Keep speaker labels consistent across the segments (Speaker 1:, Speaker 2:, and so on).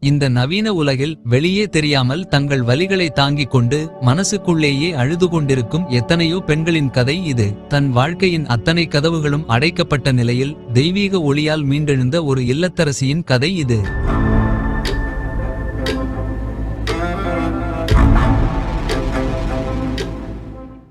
Speaker 1: இந்த நவீன உலகில் வெளியே தெரியாமல் தங்கள் வலிகளை தாங்கிக் கொண்டு மனசுக்குள்ளேயே அழுது கொண்டிருக்கும் எத்தனையோ பெண்களின் கதை இது. தன் வாழ்க்கையின் அத்தனை கதவுகளும் அடைக்கப்பட்ட நிலையில் தெய்வீக ஒளியால் மீண்டெழுந்த ஒரு இல்லத்தரசியின் கதை இது.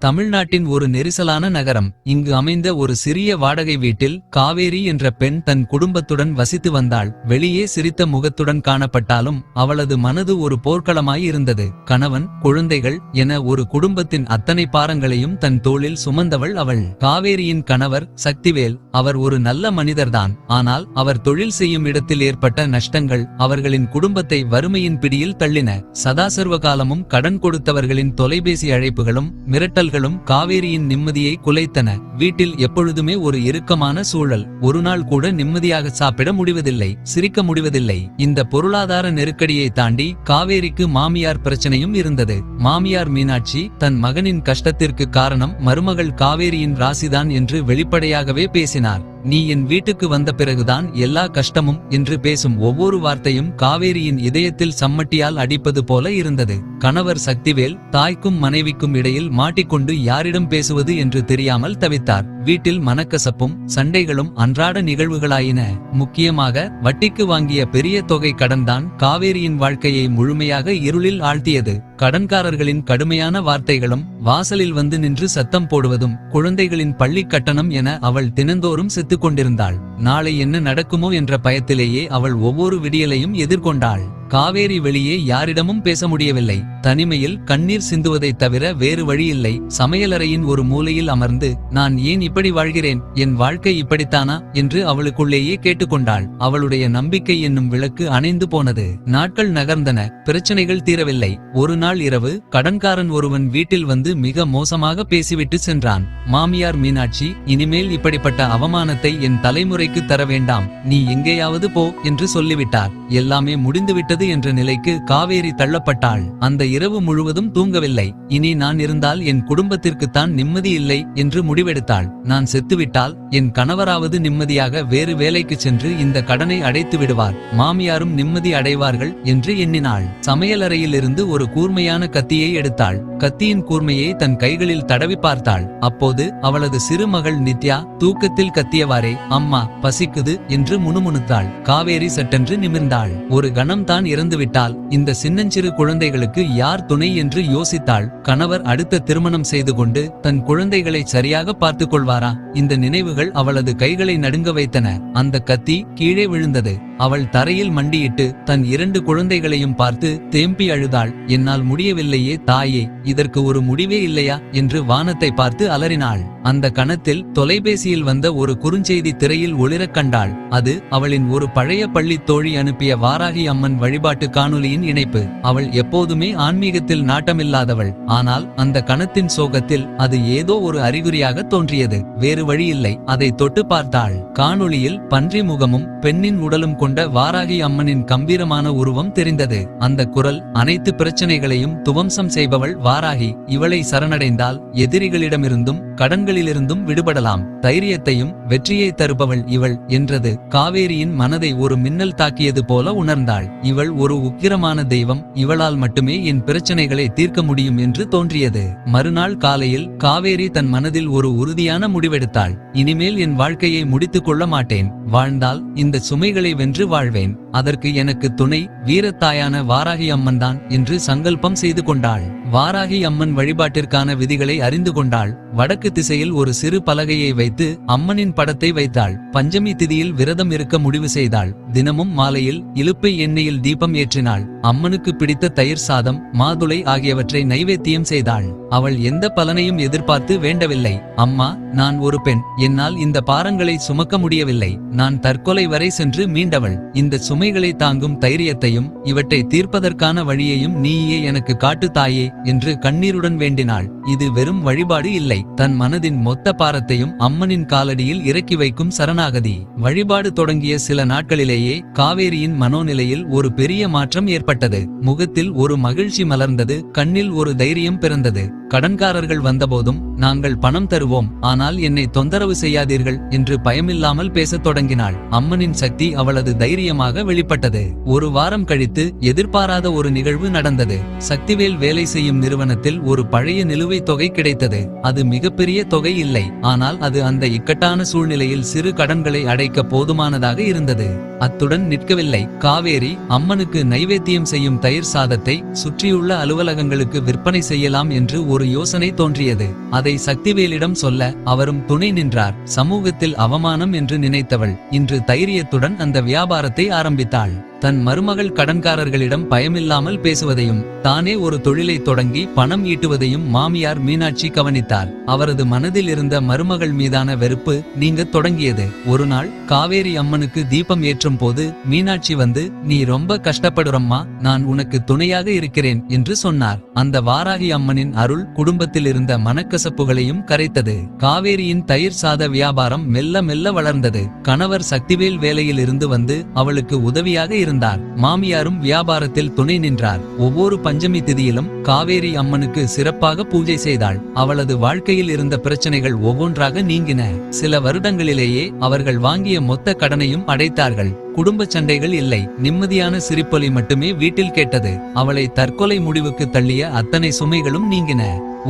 Speaker 1: தமிழ்நாட்டின் ஒரு நெரிசலான நகரம். இங்கு அமைந்த ஒரு சிறிய வாடகை வீட்டில் காவேரி என்ற பெண் தன் குடும்பத்துடன் வசித்து வந்தாள். வெளியே சிரித்த முகத்துடன் காணப்பட்டாலும் அவளது மனது ஒரு போர்க்களமாய் இருந்தது. கணவன், குழந்தைகள் என ஒரு குடும்பத்தின் அத்தனை பாரங்களையும் தன் தோளில் சுமந்தவள் அவள். காவேரியின் கணவர் சக்திவேல். அவர் ஒரு நல்ல மனிதர்தான். ஆனால் அவர் தொழில் செய்யும் இடத்தில் ஏற்பட்ட நஷ்டங்கள் அவர்களின் குடும்பத்தை வறுமையின் பிடியில் தள்ளின. சதாசர்வகாலமும் கடன் கொடுத்தவர்களின் தொலைபேசி அழைப்புகளும் மிரட்டல் காவேரியின் நிம்மதியை குலைத்தன. வீட்டில் எப்பொழுதுமே ஒரு இறுக்கமான சூழல். ஒரு நாள் கூட நிம்மதியாக சாப்பிட முடிவதில்லை, சிரிக்க முடிவதில்லை. இந்த பொருளாதார நெருக்கடியை தாண்டி காவேரிக்கு மாமியார் பிரச்சனையும் இருந்தது. மாமியார் மீனாட்சி தன் மகனின் கஷ்டத்திற்கு காரணம் மருமகள் காவேரியின் ராசிதான் என்று வெளிப்படையாகவே பேசினார். நீ என் வீட்டுக்கு வந்த பிறகுதான் எல்லா கஷ்டமும் என்று பேசும் ஒவ்வொரு வார்த்தையும் காவேரியின் இதயத்தில் சம்மட்டியால் அடிப்பது போல இருந்தது. கணவர் சக்திவேல் தாய்க்கும் மனைவிக்கும் இடையில் மாட்டிக்கொண்டு யாரிடம் பேசுவது என்று தெரியாமல் தவித்தார். வீட்டில் மனக்கசப்பும் சண்டைகளும் அன்றாட நிகழ்வுகளாயின. முக்கியமாக வட்டிக்கு வாங்கிய பெரிய தொகை கடன்தான் காவேரியின் வாழ்க்கையை முழுமையாக இருளில் ஆழ்த்தியது. கடன்காரர்களின் கடுமையான வார்த்தைகளும் வாசலில் வந்து நின்று சத்தம் போடுவதும் குழந்தைகளின் பள்ளி கட்டணம் என அவள் தினந்தோறும் செத்துக் கொண்டிருந்தாள். நாளை என்ன நடக்குமோ என்ற பயத்திலேயே அவள் ஒவ்வொரு விடியலையும் எதிர்கொண்டாள். காவேரி வெளியே யாரிடமும் பேச முடியவில்லை. தனிமையில் கண்ணீர் சிந்துவதைத் தவிர வேறு வழியில்லை. சமையலறையின் ஒரு மூலையில் அமர்ந்து நான் ஏன் இப்படி வாழ்கிறேன், என் வாழ்க்கை இப்படித்தானா என்று அவளுக்குள்ளேயே கேட்டுக்கொண்டாள். அவளுடைய நம்பிக்கை என்னும் விளக்கு அணைந்து போனது. நாட்கள் நகர்ந்தன. பிரச்சனைகள் தீரவில்லை. ஒரு நாள் இரவு கடன்காரன் ஒருவன் வீட்டில் வந்து மிக மோசமாக பேசிவிட்டு சென்றான். மாமியார் மீனாட்சி, இனிமேல் இப்படிப்பட்ட அவமானத்தை என் தலைமுறைக்கு தர வேண்டாம், நீ எங்கேயாவது போ என்று சொல்லிவிட்டார். எல்லாமே முடிந்துவிட்டது என்ற நிலைக்கு காவேரி தள்ளப்பட்டாள். அந்த இரவு முழுவதும் தூங்கவில்லை. இனி நான் இருந்தால் என் குடும்பத்திற்குத்தான் நிம்மதி இல்லை என்று முடிவெடுத்தாள். நான் செத்துவிட்டால் என் கணவராவது நிம்மதியாக வேறு வேலைக்கு சென்று இந்த கடனை அடைத்து விடுவார், மாமியாரும் நிம்மதி அடைவார்கள் என்று எண்ணினாள். சமையலறையிலிருந்து ஒரு கூர்மையான கத்தியை எடுத்தாள். கத்தியின் கூர்மையை தன் கைகளில் தடவி பார்த்தாள். அப்போது அவளது சிறு மகள் நித்யா தூக்கத்தில் கத்தியவாறே அம்மா பசிக்குது என்று முணுமுணுத்தாள். காவேரி சட்டென்று நிமிர்ந்தாள். ஒரு கணம் தான் இறந்துவிட்டால் இந்த சின்னஞ்சிறு குழந்தைகளுக்கு யார் துணை என்று யோசித்தாள். கணவர் அடுத்த திருமணம் செய்து கொண்டு தன் குழந்தைகளை சரியாக பார்த்துக் கொள்வாரா? இந்த நினைவுகள் அவளது கைகளை நடுங்க வைத்தன. அந்த கத்தி கீழே விழுந்தது. அவள் தரையில் மண்டியிட்டு தன் 2 குழந்தைகளையும் பார்த்து தேம்பி அழுதாள். என்னால் முடியவில்லையே தாயே, இதற்கு ஒரு முடிவே இல்லையா என்று வானத்தை பார்த்து அலறினாள். அந்த கணத்தில் தொலைபேசியில் வந்த ஒரு குறுஞ்செய்தி திரையில் ஒளிரக் கண்டாள். அது அவளின் ஒரு பழைய பள்ளி தோழி அனுப்பிய வாராகி அம்மன் வழிபாட்டு காணொலியின் இணைப்பு. அவள் எப்போதுமே ஆன்மீகத்தில் நாட்டமில்லாதவள். ஆனால் அந்த கணத்தின் சோகத்தில் அது ஏதோ ஒரு அறிகுறியாக தோன்றியது. வேறு வழியில்லை, அதை தொட்டு பார்த்தாள். காணொலியில் பன்றி முகமும் பெண்ணின் உடலும் கொண்ட வாராகி அம்மனின் கம்பீரமான உருவம் தெரிந்தது. அந்த குரல் அனைத்து பிரச்சனைகளையும் துவம்சம் செய்பவள் வாராகி. இவளை சரணடைந்தால் எதிரிகளிடமிருந்தும் கடன்களிலிருந்தும் விடுபடலாம். தைரியத்தையும் வெற்றியை தருபவள் இவள் என்றது. காவேரியின் மனதை ஒரு மின்னல் தாக்கியது போல உணர்ந்தாள். இவள் ஒரு உக்கிரமான தெய்வம். இவளால் மட்டுமே என் பிரச்சனைகளை தீர்க்க முடியும் என்று தோன்றியது. மறுநாள் காலையில் காவேரி தன் மனதில் ஒரு உறுதியான முடிவெடுத்தாள். இனிமேல் என் வாழ்க்கையை முடித்துக் கொள்ள மாட்டேன். வாழ்ந்தால் இந்த சுமைகளை வென்று வாழ்வேன். அதற்கு எனக்கு துணை வீரத்தாயான வாராகி அம்மன் தான் என்று சங்கல்பம் செய்து கொண்டாள். வாராகி அம்மன் வழிபாட்டிற்கான விதிகளை அறிந்து கொண்டாள். வடக்கு திசையில் ஒரு சிறு பலகையை வைத்து அம்மனின் படத்தை வைத்தாள். பஞ்சமி திதியில் விரதம் இருக்க முடிவு செய்தாள். தினமும் மாலையில் இலுப்பை எண்ணெயில் தீபம் ஏற்றினாள். அம்மனுக்கு பிடித்த தயிர் சாதம், மாதுளை ஆகியவற்றை நைவேத்தியம் செய்தாள். அவள் எந்த பலனையும் எதிர்பார்த்து வேண்டவில்லை. அம்மா, நான் ஒரு பெண். என்னால் இந்த பாரங்களை சுமக்க முடியவில்லை. நான் தற்கொலை வரை சென்று மீண்டவள். இந்த சுமைகளை தாங்கும் தைரியத்தையும் இவற்றை தீர்ப்பதற்கான வழியையும் நீயே எனக்கு காட்டு தாயே என்று கண்ணீருடன் வேண்டினாள். இது வெறும் வழிபாடு இல்லை, தன் மனதின் மொத்த பாரத்தையும் அம்மனின் காலடியில் இறக்கி வைக்கும் சரணாகதி. வழிபாடு தொடங்கிய சில நாட்களிலேயே காவேரியின் மனோநிலையில் ஒரு பெரிய மாற்றம் ஏற்பட்டது. முகத்தில் ஒரு மகிழ்ச்சி மலர்ந்தது. கண்ணில் ஒரு தைரியம் பிறந்தது. கடன்காரர்கள் வந்தபோதும் நாங்கள் பணம் தருவோம், ஆனால் என்னை தொந்தரவு செய்யாதீர்கள் என்று பயமில்லாமல் பேசத் தொடங்கினாள். அம்மனின் சக்தி அவளது தைரியமாக வெளிப்பட்டது. ஒரு வாரம் கழித்து எதிர்பாராத ஒரு நிகழ்வு நடந்தது. சக்திவேல் வேலை செய்யும் நிறுவனத்தில் ஒரு பழைய நிலுவைத் தொகை கிடைத்தது. அது மிகப்பெரிய தொகை இல்லை, ஆனால் அது அந்த இக்கட்டான சூழ்நிலையில் சிறு கடன்களை அடைக்க போதுமானதாக இருந்தது. அத்துடன் நிற்கவில்லை. காவேரி அம்மனுக்கு நைவேத்தியம் செய்யும் தயிர் சாதத்தை சுற்றியுள்ள அலுவலகங்களுக்கு விற்பனை செய்யலாம் என்று ஒரு யோசனை தோன்றியது. அதை சக்திவேலிடம் சொல்ல அவரும் துணை நின்றார். சமூகத்தில் அவமானம் என்று நினைத்தவள் இன்று தைரியத்துடன் அந்த வியாபாரத்தை ஆரம்பித்தாள். தன் மருமகள் கடன்காரர்களிடம் பயமில்லாமல் பேசுவதையும் தானே ஒரு தொழிலை தொடங்கி பணம் ஈட்டுவதையும் மாமியார் மீனாட்சி கவனித்தார். அவரது மனதில் இருந்த மருமகள் மீதான வெறுப்பு நீங்க தொடங்கியது. ஒரு நாள் காவேரி அம்மனுக்கு தீபம் ஏற்றும் போது மீனாட்சி வந்து, நீ ரொம்ப கஷ்டப்படுறம்மா, நான் உனக்கு துணையாக இருக்கிறேன் என்று சொன்னார். அந்த வாராகி அம்மனின் அருள் குடும்பத்தில் இருந்த மனக்கசப்புகளையும் கரைத்தது. காவேரியின் தயிர் சாத வியாபாரம் மெல்ல மெல்ல வளர்ந்தது. கணவர் சக்திவேல் வேலையில் இருந்து வந்து அவளுக்கு உதவியாக இருந்தார். மாமியாரும் வியாபாரத்தில் துணை நின்றார். ஒவ்வொரு பஞ்சமி திதியிலும் காவேரி அம்மனுக்கு சிறப்பாக பூஜை செய்தாள். அவளது வாழ்க்கையில் இருந்த பிரச்சனைகள் ஒவ்வொன்றாக நீங்கின. சில வருடங்களிலேயே அவர்கள் வாங்கிய மொத்த கடனையும் அடைத்தார்கள். குடும்ப சண்டைகள் இல்லை, நிம்மதியான சிரிப்பொலி மட்டுமே வீட்டில் கேட்டது. அவளை தற்கொலை முடிவுக்கு தள்ளிய அத்தனை சுமைகளும் நீங்கின.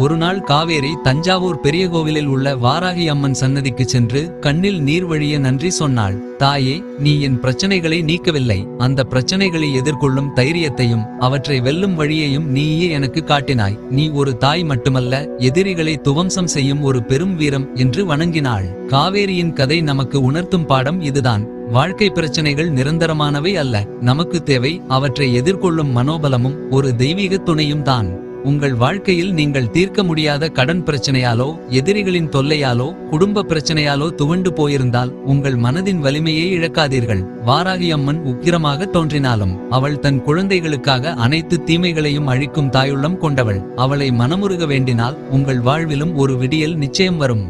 Speaker 1: ஒரு நாள் காவேரி தஞ்சாவூர் பெரிய கோவிலில் உள்ள வாராகி அம்மன் சன்னதிக்கு சென்று கண்ணில் நீர் வழிய நன்றி சொன்னாள். தாயே, நீ என் பிரச்சனைகளை நீக்கவில்லை, அந்த பிரச்சனைகளை எதிர்கொள்ளும் தைரியத்தையும் அவற்றை வெல்லும் வழியையும் நீயே எனக்கு காட்டினாய். நீ ஒரு தாய் மட்டுமல்ல, எதிரிகளை துவம்சம் செய்யும் ஒரு பெரும் வீரம் என்று வணங்கினாள். காவேரியின் கதை நமக்கு உணர்த்தும் பாடம் இதுதான். வாழ்க்கை பிரச்சனைகள் நிரந்தரமானவை அல்ல, நமக்கு தேவை அவற்றை எதிர்கொள்ளும் மனோபலமும் ஒரு தெய்வீக துணையும் தான். உங்கள் வாழ்க்கையில் நீங்கள் தீர்க்க முடியாத கடன் பிரச்சனையாலோ, எதிரிகளின் தொல்லையாலோ, குடும்ப பிரச்சனையாலோ துவண்டு போயிருந்தால் உங்கள் மனதின் வலிமையை இழக்காதீர்கள். வாராகி அம்மன் உக்கிரமாக தோன்றினாலும் அவள் தன் குழந்தைகளுக்காக அனைத்து தீமைகளையும் அழிக்கும் தாயுள்ளம் கொண்டவள். அவளை மனமுருக வேண்டினால் உங்கள் வாழ்விலும் ஒரு விடியல் நிச்சயம் வரும்.